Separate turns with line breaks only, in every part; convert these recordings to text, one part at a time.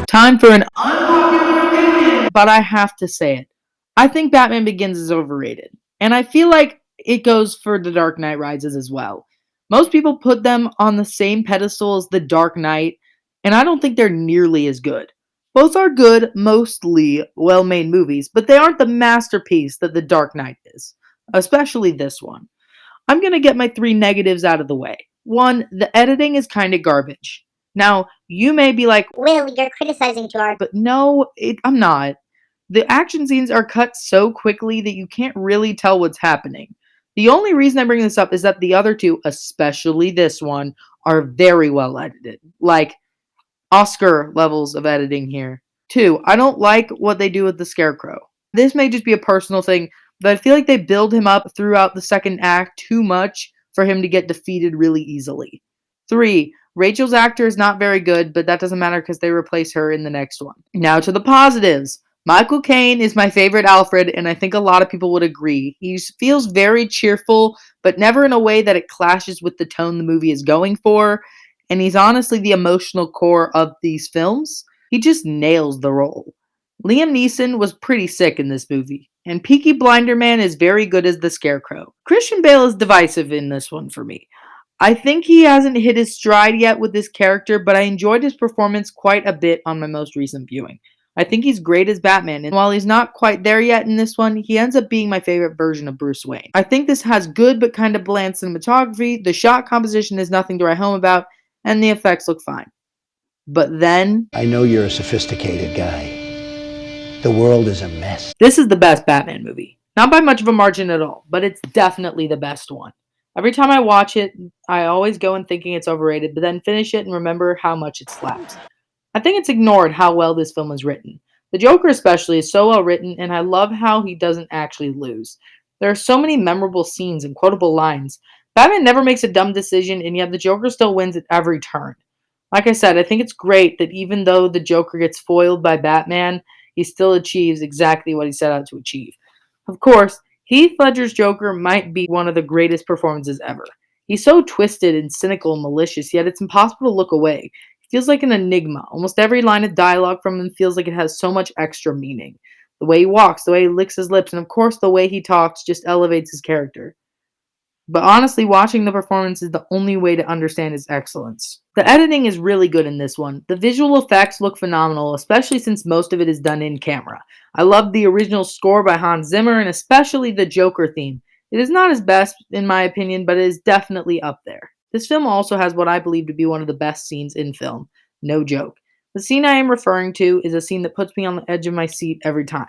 Time for an unpopular opinion, but I have to say it. I think Batman Begins is overrated, and I feel like it goes for The Dark Knight Rises as well. Most people put them on the same pedestal as The Dark Knight, and I don't think they're nearly as good. Both are good, mostly well made movies, but they aren't the masterpiece that The Dark Knight is, especially this one. I'm going to get my three negatives out of the way. One, the editing is kind of garbage. Now, you may be like,
Will, you're criticizing too hard.
but no, I'm not. The action scenes are cut so quickly that you can't really tell what's happening. The only reason I bring this up is that the other two, especially this one, are very well edited. Like Oscar levels of editing here. Two, I don't like what they do with the Scarecrow. This may just be a personal thing, but I feel like they build him up throughout the second act too much for him to get defeated really easily. Three, Rachel's actor is not very good, but that doesn't matter because they replace her in the next one. Now to the positives. Michael Caine is my favorite Alfred, and I think a lot of people would agree. He feels very cheerful, but never in a way that it clashes with the tone the movie is going for, and he's honestly the emotional core of these films. He just nails the role. Liam Neeson was pretty sick in this movie, and Peaky Blinder Man is very good as the Scarecrow. Christian Bale is divisive in this one for me. I think he hasn't hit his stride yet with this character, but I enjoyed his performance quite a bit on my most recent viewing. I think he's great as Batman, and while he's not quite there yet in this one, he ends up being my favorite version of Bruce Wayne. I think this has good but kind of bland cinematography, the shot composition is nothing to write home about, and the effects look fine. But then,
I know you're a sophisticated guy. The world is a mess.
This is the best Batman movie. Not by much of a margin at all, but it's definitely the best one. Every time I watch it, I always go in thinking it's overrated, but then finish it and remember how much it slaps. I think it's ignored how well this film is written. The Joker especially is so well written, and I love how he doesn't actually lose. There are so many memorable scenes and quotable lines. Batman never makes a dumb decision, and yet the Joker still wins at every turn. Like I said, I think it's great that even though the Joker gets foiled by Batman, he still achieves exactly what he set out to achieve. Of course, Heath Ledger's Joker might be one of the greatest performances ever. He's so twisted and cynical and malicious, yet it's impossible to look away. He feels like an enigma. Almost every line of dialogue from him feels like it has so much extra meaning. The way he walks, the way he licks his lips, and of course the way he talks just elevates his character. But honestly, watching the performance is the only way to understand his excellence. The editing is really good in this one. The visual effects look phenomenal, especially since most of it is done in camera. I love the original score by Hans Zimmer, and especially the Joker theme. It is not his best, in my opinion, but it is definitely up there. This film also has what I believe to be one of the best scenes in film. No joke. The scene I am referring to is a scene that puts me on the edge of my seat every time.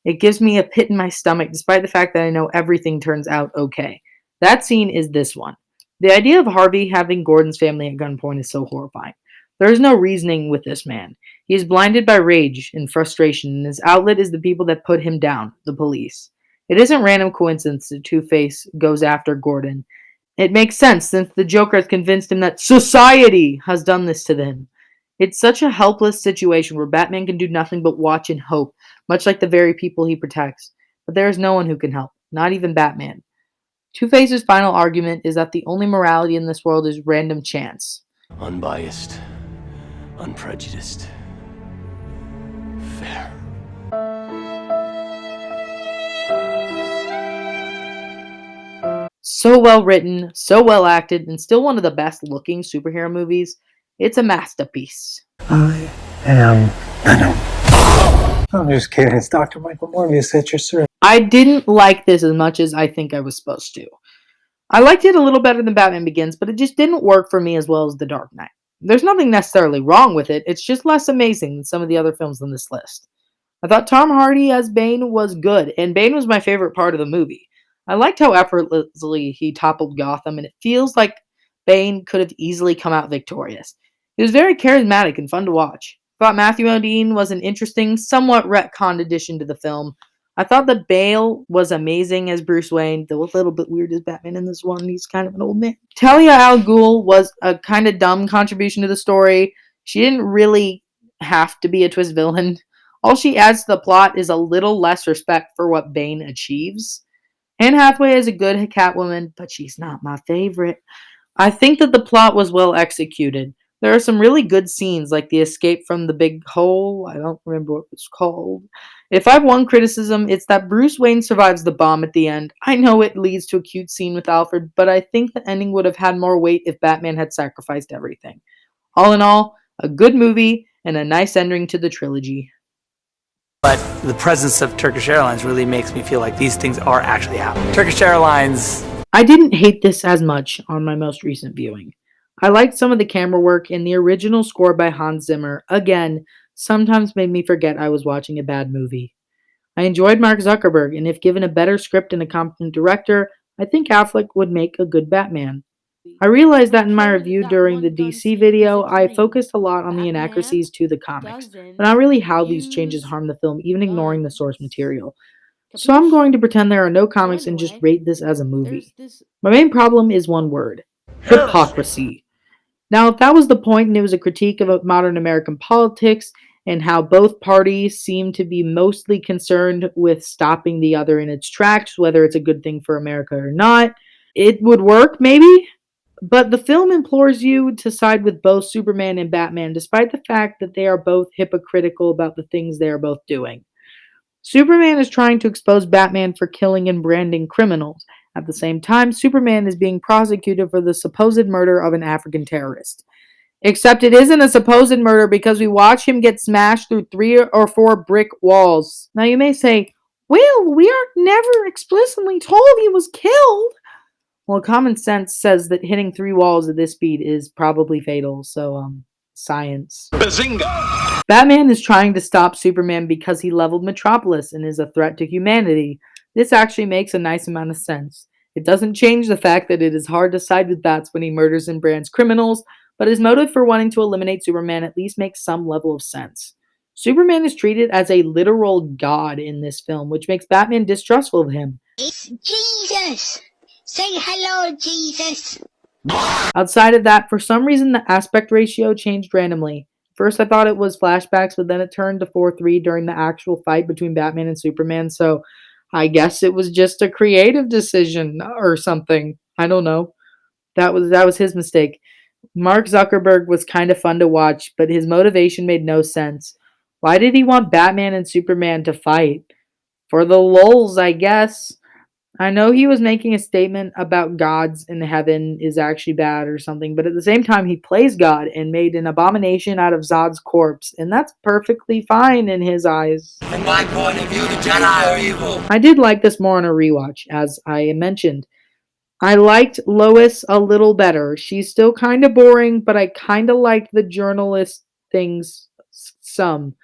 It gives me a pit in my stomach, despite the fact that I know everything turns out okay. That scene is this one. The idea of Harvey having Gordon's family at gunpoint is so horrifying. There is no reasoning with this man. He is blinded by rage and frustration, and his outlet is the people that put him down, the police. It isn't random coincidence that Two-Face goes after Gordon. It makes sense since the Joker has convinced him that society has done this to them. It's such a helpless situation where Batman can do nothing but watch and hope, much like the very people he protects. But there is no one who can help, not even Batman. Two-Face's final argument is that the only morality in this world is random chance.
Unbiased, unprejudiced, fair.
So well written, so well acted, and still one of the best looking superhero movies. It's a masterpiece.
I am Venom. I'm just kidding. It's Dr. Michael Morbius at your service.
I didn't like this as much as I think I was supposed to. I liked it a little better than Batman Begins, but it just didn't work for me as well as The Dark Knight. There's nothing necessarily wrong with it, it's just less amazing than some of the other films on this list. I thought Tom Hardy as Bane was good, and Bane was my favorite part of the movie. I liked how effortlessly he toppled Gotham, and it feels like Bane could have easily come out victorious. He was very charismatic and fun to watch. I thought Matthew Modine was an interesting, somewhat retconned addition to the film. I thought that Bale was amazing as Bruce Wayne, though a little bit weird as Batman in this one. He's kind of an old man. Talia al Ghul was a kind of dumb contribution to the story. She didn't really have to be a twist villain. All she adds to the plot is a little less respect for what Bane achieves. Anne Hathaway is a good Catwoman, but she's not my favorite. I think that the plot was well executed. There are some really good scenes, like the escape from the big hole. I don't remember what it's called. If I've one criticism, it's that Bruce Wayne survives the bomb at the end. I know it leads to a cute scene with Alfred, but I think the ending would have had more weight if Batman had sacrificed everything. All in all, a good movie and a nice ending to the trilogy.
But the presence of Turkish Airlines really makes me feel like these things are actually happening. Turkish Airlines...
I didn't hate this as much on my most recent viewing. I liked some of the camera work, and the original score by Hans Zimmer, again, sometimes made me forget I was watching a bad movie. I enjoyed Mark Zuckerberg, and if given a better script and a competent director, I think Affleck would make a good Batman. I realized that in my review during the DC video, I focused a lot on the inaccuracies to the comics, but not really how these changes harm the film, even ignoring the source material. So I'm going to pretend there are no comics and just rate this as a movie. My main problem is one word: hypocrisy. Now, if that was the point and it was a critique of modern American politics and how both parties seem to be mostly concerned with stopping the other in its tracks, whether it's a good thing for America or not, it would work, maybe? But the film implores you to side with both Superman and Batman, despite the fact that they are both hypocritical about the things they are both doing. Superman is trying to expose Batman for killing and branding criminals. At the same time, Superman is being prosecuted for the supposed murder of an African terrorist. Except it isn't a supposed murder because we watch him get smashed through 3 or 4 brick walls. Now you may say, well, we are never explicitly told he was killed. Well, common sense says that hitting 3 walls at this speed is probably fatal, so, science. Bazinga! Batman is trying to stop Superman because he leveled Metropolis and is a threat to humanity. This actually makes a nice amount of sense. It doesn't change the fact that it is hard to side with Bats when he murders and brands criminals, but his motive for wanting to eliminate Superman at least makes some level of sense. Superman is treated as a literal god in this film, which makes Batman distrustful of him.
It's Jesus! Say hello, Jesus!
Outside of that, for some reason the aspect ratio changed randomly. First I thought it was flashbacks, but then it turned to 4:3 during the actual fight between Batman and Superman, so I guess it was just a creative decision or something. I don't know. That was his mistake. Mark Zuckerberg was kind of fun to watch, but his motivation made no sense. Why did he want Batman and Superman to fight? For the lulz, I guess. I know he was making a statement about gods in heaven is actually bad or something, but at the same time he plays God and made an abomination out of Zod's corpse, and that's perfectly fine in his eyes.
From my point of view, the Jedi are evil.
I did like this more on a rewatch, as I mentioned. I liked Lois a little better. She's still kind of boring, but I kind of liked the journalist things some.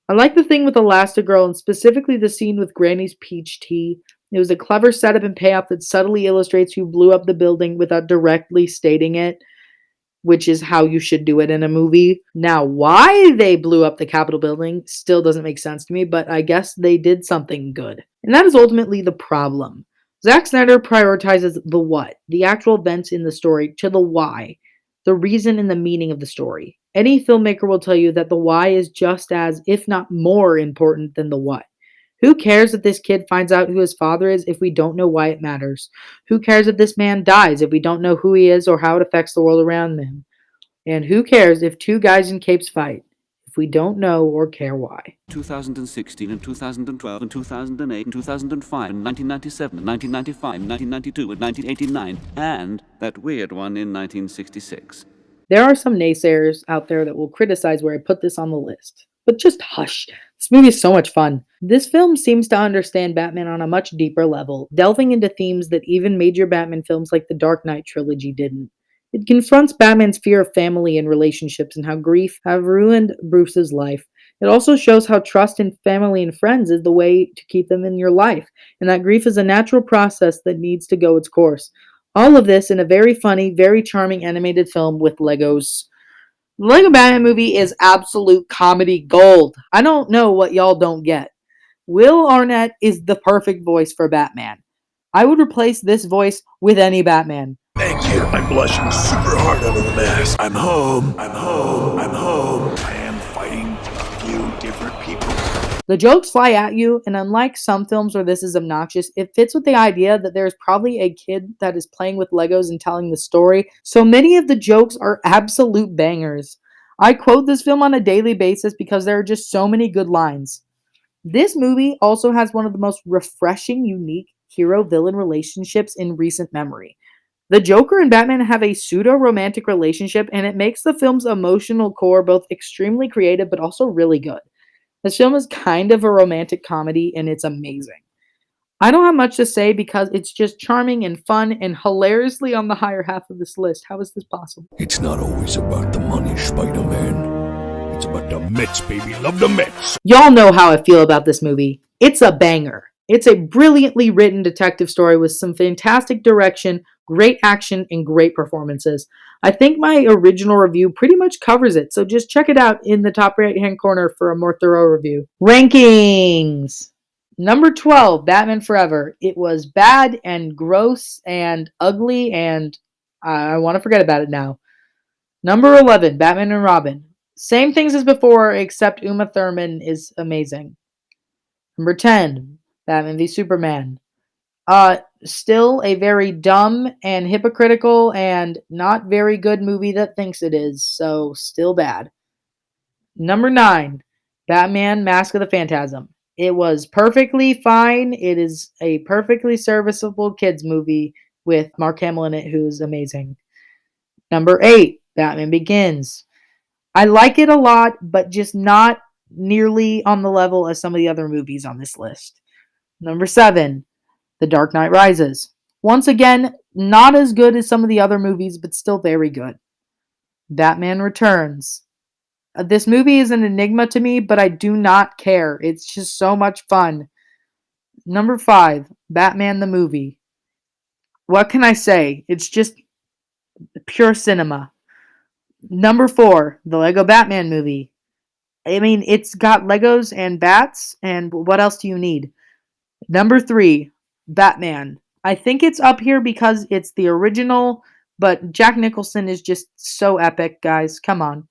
I liked the thing with Elastigirl, and specifically the scene with Granny's peach tea. It was a clever setup and payoff that subtly illustrates who blew up the building without directly stating it, which is how you should do it in a movie. Now, why they blew up the Capitol building still doesn't make sense to me, but I guess they did something good. And that is ultimately the problem. Zack Snyder prioritizes the what, the actual events in the story, to the why, the reason and the meaning of the story. Any filmmaker will tell you that the why is just as, if not more, important than the what. Who cares if this kid finds out who his father is if we don't know why it matters? Who cares if this man dies if we don't know who he is or how it affects the world around him? And who cares if 2 guys in capes fight if we don't know or care why?
2016 and 2012 and 2008 and 2005 and 1997 and 1995 and 1992 and 1989 and that weird one in 1966.
There are some naysayers out there that will criticize where I put this on the list. But just hush. This movie is so much fun. This film seems to understand Batman on a much deeper level, delving into themes that even major Batman films like the Dark Knight trilogy didn't. It confronts Batman's fear of family and relationships and how grief have ruined Bruce's life. It also shows how trust in family and friends is the way to keep them in your life, and that grief is a natural process that needs to go its course. All of this in a very funny, very charming animated film with Legos. The Lego Batman movie is absolute comedy gold. I don't know what y'all don't get. Will Arnett is the perfect voice for Batman. I would replace this voice with any Batman.
Thank you. I'm blushing super hard under the mask. I'm home. I'm home. I'm home. I am fighting a few different people.
The jokes fly at you, and unlike some films where this is obnoxious, it fits with the idea that there's probably a kid that is playing with Legos and telling the story, so many of the jokes are absolute bangers. I quote this film on a daily basis because there are just so many good lines. This movie also has one of the most refreshing, unique hero-villain relationships in recent memory. The Joker and Batman have a pseudo-romantic relationship, and it makes the film's emotional core both extremely creative but also really good. This film is kind of a romantic comedy, and it's amazing. I don't have much to say because it's just charming and fun and hilariously on the higher half of this list. How is this possible?
It's not always about the money, Spider-Man. It's about the Mets, baby. Love the Mets.
Y'all know how I feel about this movie. It's a banger. It's a brilliantly written detective story with some fantastic direction, great action, and great performances. I think my original review pretty much covers it, so just check it out in the top right-hand corner for a more thorough review. Rankings! Number 12, Batman Forever. It was bad and gross and ugly, and I want to forget about it now. Number 11, Batman and Robin. Same things as before, except Uma Thurman is amazing. Number 10, Batman v Superman. Still a very dumb and hypocritical and not very good movie that thinks it is, so still bad. Number 9, Batman Mask of the Phantasm. It was perfectly fine. It is a perfectly serviceable kids movie with Mark Hamill in it, who's amazing. Number 8, Batman Begins. I like it a lot, but just not nearly on the level as some of the other movies on this list. Number 7, The Dark Knight Rises. Once again, not as good as some of the other movies, but still very good. Batman Returns. This movie is an enigma to me, but I do not care. It's just so much fun. Number 5, Batman the Movie. What can I say? It's just pure cinema. Number 4, the Lego Batman Movie. I mean, it's got Legos and bats, and what else do you need? Number 3, Batman. I think it's up here because it's the original, but Jack Nicholson is just so epic, guys. Come on.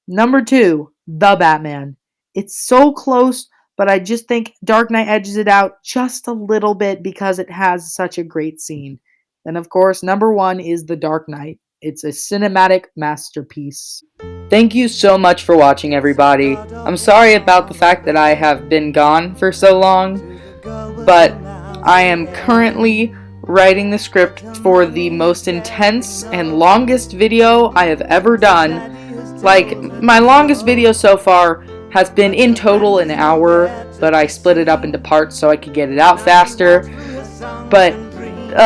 Number 2, The Batman. It's so close, but I just think Dark Knight edges it out just a little bit because it has such a great scene. And of course, number 1 is The Dark Knight. It's a cinematic masterpiece. Thank you so much for watching, everybody. I'm sorry about the fact that I have been gone for so long, but I am currently writing the script for the most intense and longest video I have ever done. Like, my longest video so far has been in total an hour, but I split it up into parts so I could get it out faster. But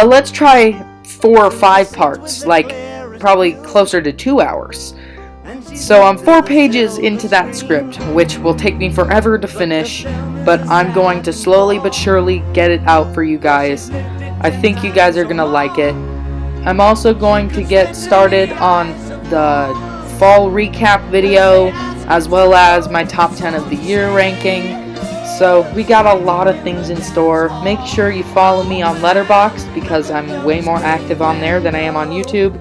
let's try 4 or 5 parts, like probably closer to 2 hours. So I'm 4 pages into that script, which will take me forever to finish, but I'm going to slowly but surely get it out for you guys. I think you guys are gonna like it. I'm also going to get started on the fall recap video, as well as my top 10 of the year ranking. So we got a lot of things in store. Make sure you follow me on Letterboxd because I'm way more active on there than I am on YouTube.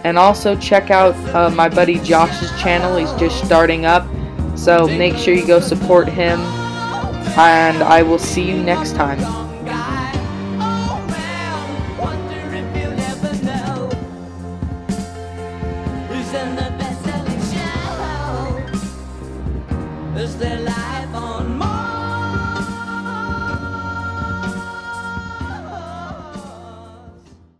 And also check out my buddy Josh's channel. He's just starting up. So make sure you go support him. And I will see you next time.
Is there